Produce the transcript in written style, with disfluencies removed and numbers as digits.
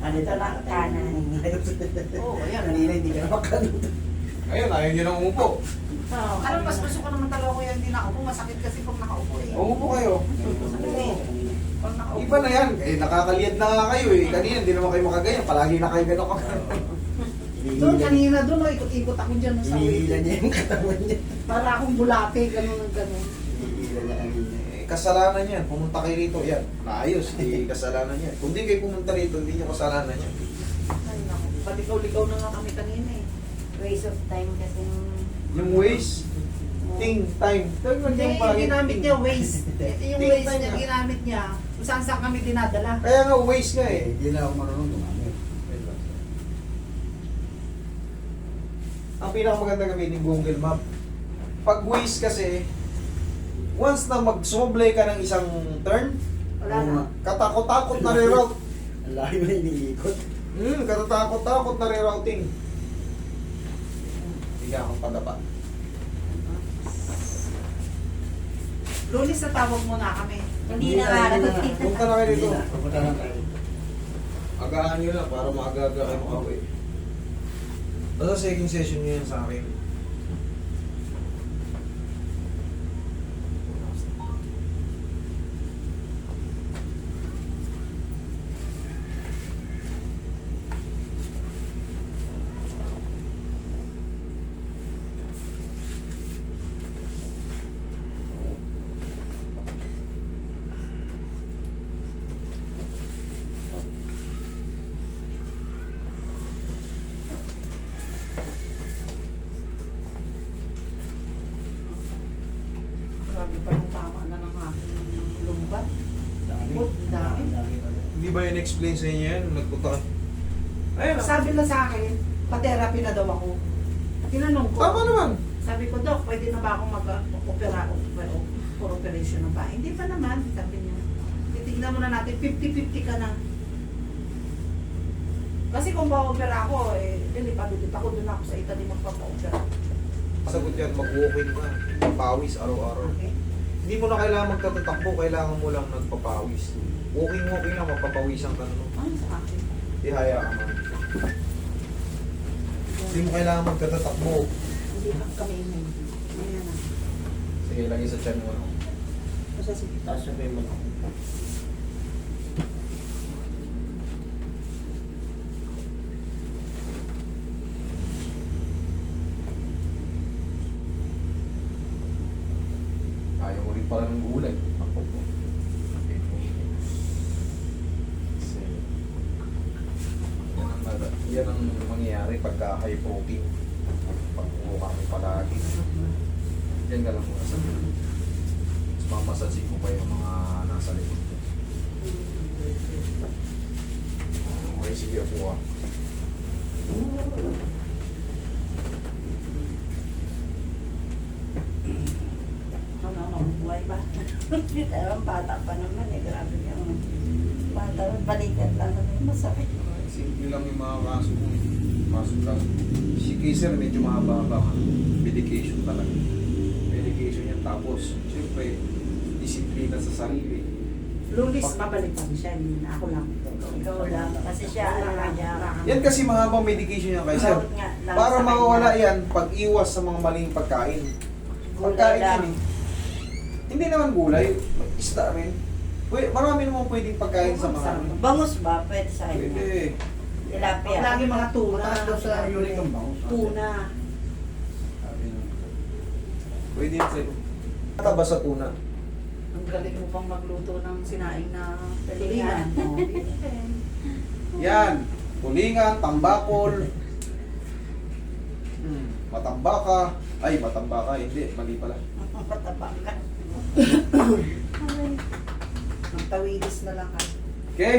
Ito lang kanan. Oo, ayan. Kanina hindi ka makaluto. Ayun, ayaw nyo nang umupo. Oh, ano, mas gusto ko naman talaga ko yan, hindi nakaupo. Masakit kasi pag nakaupo eh. Umupo kayo. Pag nakaupo. Iba na yan. Eh, nakakaliyad na nga kayo eh. Kanina, hindi naman kayo makaganyan. Palagi na kayo gano'n ka. Doon kanina, doon, ikot-ikot ako dyan sa Hinihila niya yung katawan niya. Para akong bulate, gano'n ng gano'n. Hinihila niya kanina. Eh, kasalanan yan. Pumunta kayo rito. Yan. Naayos. Eh, kasalanan yan. Kung di kayo pumunta rito, hindi nyo kasalanan yan. Ay, naku. Patikaw-likaw na nga kami kanina eh. Waste of time kasi Yung waste, ting, time. Hindi, yung ginamit niya, waste. Yung Take waste time niya, nga. ginamit niya. Kung saan kami dinadala. Kaya nga, waste nga eh. Hindi na ako marunong gumamit. Ang pinakamaganda gamitin Google Map. Pag waste kasi, once na sumablay ka ng isang turn, Wala na. katakot-takot na reroute. Ang laki mo iniikot. Katatakot-takot na rerouting. Hindi ka akong padapa. Lulis na tawag mo na kami. hindi na maragot Punta na kayo dito. Pupunta lang tayo. Agahan nyo na para maaga-aga kayo makauwi. Basta second session nyo yan sa akin. Grabe pa yung tama na ng aking lumbat. Dami. Dami. Dami pa rin. Hindi ba in-explain sa inyo yan? Nagpunta ka. Ayun. Sabi na sa akin, pa-therapy na daw ako. Tinanong ko. Tama naman. Sabi ko, Dok, pwede na ba akong mag-opera for operation ng bahay? Hindi pa naman, sabi niya. Titignan muna natin, 50-50 ka na. Kasi kung ba-opera ako, lilipad-lipad ako doon ako sa Italy magpapa-opera. Sagot yan, mag-walking ka. Pawis araw-araw. Okay? Hindi mo na kailangan magtatakbo, kailangan mo lang nagpapawis. Walking lang, mapapawisan ka na. No? Ano sa akin? Ihaya ka man. Hindi mo kailangan magtatakbo. Hindi lang kami imin. Ayan na. Sige, lagi sa tiyan mo. Basta sige. Taas na pa yung mga. Ayaw mo rin pala ng gulay. Ako po. Yan ang mangyayari pagka high protein. Pag kuha mo palagi. Yan ka lang muna sa mga. Mas mamasasin mo pa yung mga nasa likod mo. Okay, sige ako ah. Ano, buhay ba? Pero ang bata pa naman eh, grabe yung bata, balikat lang naman masakit. Simple lang yung mga kaso mo. Kaso lang. Si Kaiser medyo mahaba-haba ka. Medication talaga. Medication yan. Tapos, siyempre, disiplina sa sarili. Lulis, pabalikan siya. Hindi na ako lang. Ikaw lang, kasi siya ano nga niya. Yan kasi mahabang medication yan, Kaiser. Bawat nga lang Para sa mawawala kanya. yan, pag-iwas sa mga maling pagkain. Gulay Pagkain lang. yan eh. Hindi naman gulay. Isda rin. Marami naman pwedeng pagkain sa mga... Bangus ba? Pwede sa kanya. Pwede. Tilapia. Lagi mga tuna. Mataas daw sa uric ang bangus. Tuna. Pwede yan sa'yo. Mataba sa tuna. Ang galing mo pang magluto ng sinaing na Tulingan. tulingan. Yan. Tulingan, tambakol. Matambaka. Ay, matambaka. Hindi, mali pala. Pataba ka. Magtawilis na lang kayo. Okay?